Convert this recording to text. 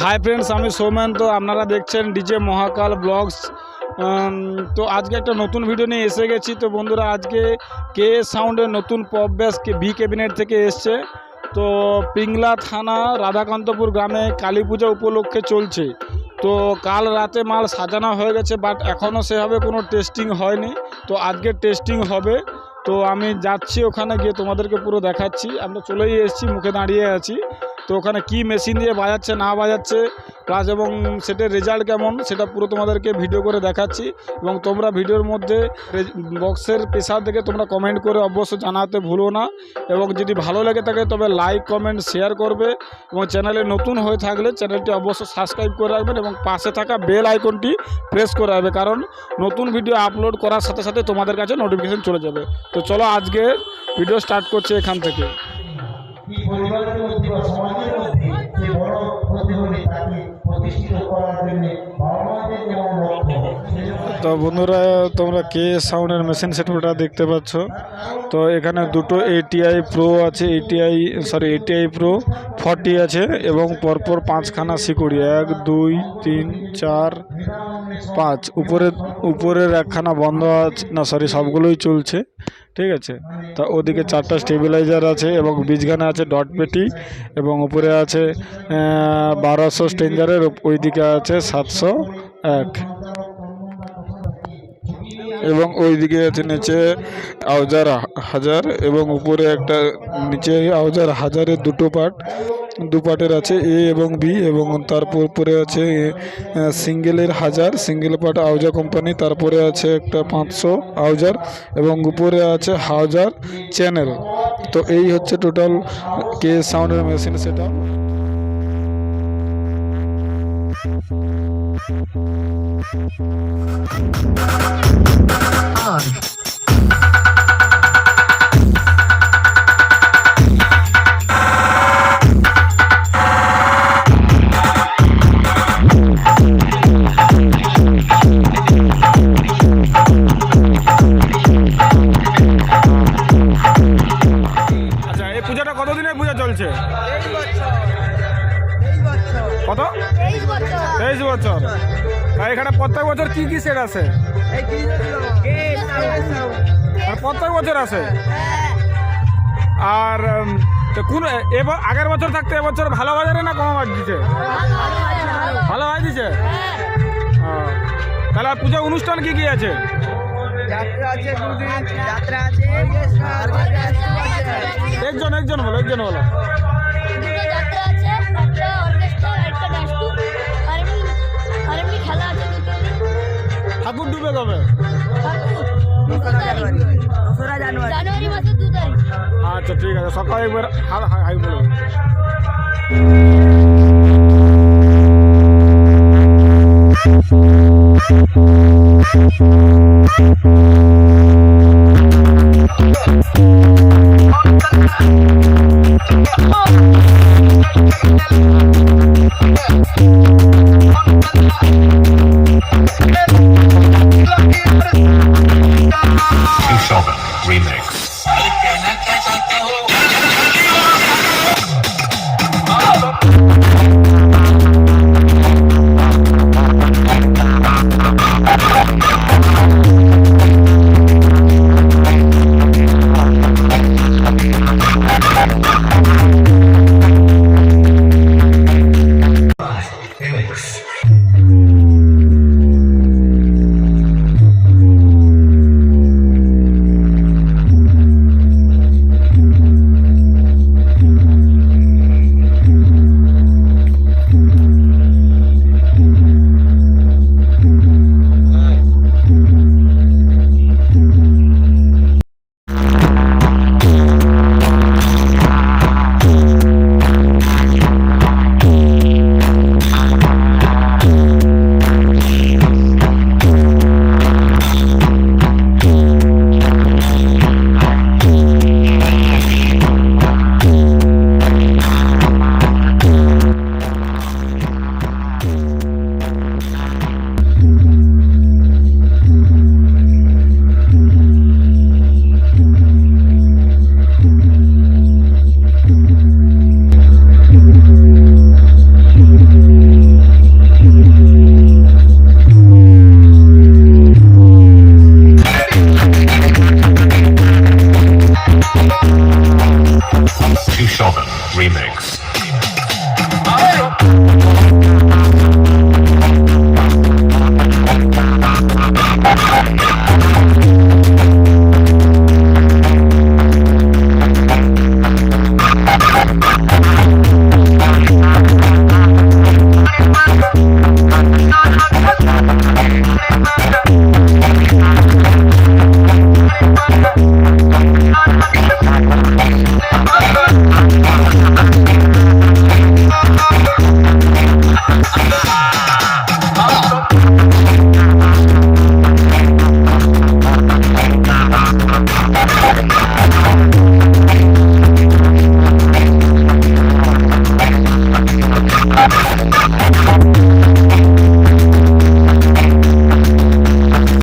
Hi friends, আমি সৌমেন। তো আপনারা দেখছেন ডিজে মহাকাল ব্লগস। তো আজকে একটা নতুন ভিডিও নিয়ে এসে গেছি। তো বন্ধুরা, আজকে কে সাউন্ডের নতুন পপ ব্যাস ভি ক্যাবিনেট থেকে এসছে। তো পিংলা থানা রাধাকান্তপুর গ্রামে কালী পূজা উপলক্ষে চলছে। তো কাল রাতে মাল সাজানো হয়ে গেছে, বাট এখনও সেভাবে কোনো টেস্টিং হয়নি। তো আজকে টেস্টিং হবে। তো আমি যাচ্ছি, ওখানে গিয়ে তোমাদেরকে পুরো দেখাচ্ছি। আমরা চলেই এসেছি, মুখে দাঁড়িয়ে আছি। তো ওখানে কি মেশিন দিয়ে বাজাচ্ছে না বাজাচ্ছে প্লাস এবং সেটার রেজাল্ট কেমন সেটা পুরো তোমাদেরকে ভিডিও করে দেখাচ্ছি। এবং তোমরা ভিডিওর মধ্যে বক্সের প্রেসার দেখে তোমরা কমেন্ট করে অবশ্যই জানাতে ভুলো না। এবং যদি ভালো লেগে থাকে তবে লাইক কমেন্ট শেয়ার করবে। এবং চ্যানেলে নতুন হয়ে থাকলে চ্যানেলটি অবশ্যই সাবস্ক্রাইব করে রাখবেন এবং পাশে থাকা বেল আইকনটি প্রেস করে রাখবে, কারণ নতুন ভিডিও আপলোড করার সাথে সাথে তোমাদের কাছে নোটিফিকেশন চলে যাবে। তো চলো আজকে ভিডিও স্টার্ট করছি এখান থেকে। তো বন্ধুরা, তোমরা কে সাউন্ডের মেশিন সেটআপটা দেখতে পাচ্ছ। তো এখানে দুটো ATI প্রো আছে, ATI প্রো 40 আছে এবং পরপর 5খানা শিকড়ি, 1 2 3 4 5। উপরের একখানা বন্ধ আছে, না সরি সবগুলোই চলছে, ঠিক আছে। তা ওদিকে 4টা স্টেবিলাইজার আছে এবং বীজগানে আছে ডট পেটি এবং উপরে আছে 1200 স্ট্রেঞ্জারের, ওইদিকে আছে 701 এবং ওইদিকে আছে নিচে আউজার 1000 এবং উপরে একটা নিচে আউজার 1000-এর দু পার্টের আছে A এবং B এবং তারপর উপরে আছে সিঙ্গেলের 1000 সিঙ্গেল পার্ট আউজার কোম্পানি, তারপরে আছে একটা 500 আউজার এবং উপরে আছে 1000 চ্যানেল। তো এই হচ্ছে টোটাল কে সাউন্ডের মেশিন সেটআপ। আচ্ছা, এই পূজাটা কতদিনের পূজা চলছে? কত? 23 বছর। এখানে প্রত্যেক বছর কি কি সেট আছে? প্রত্যেক বছর আছে। আর কোন আগের বছর থাকতে এবছর ভালো বাজারে না কম বাজছে? ভালো বাজছে। তাহলে পূজা অনুষ্ঠান কি কি আছে? একজন বলো। ঠাকুর ডুবে কবে? আচ্ছা ঠিক আছে, সকালে একবার হাই বলো।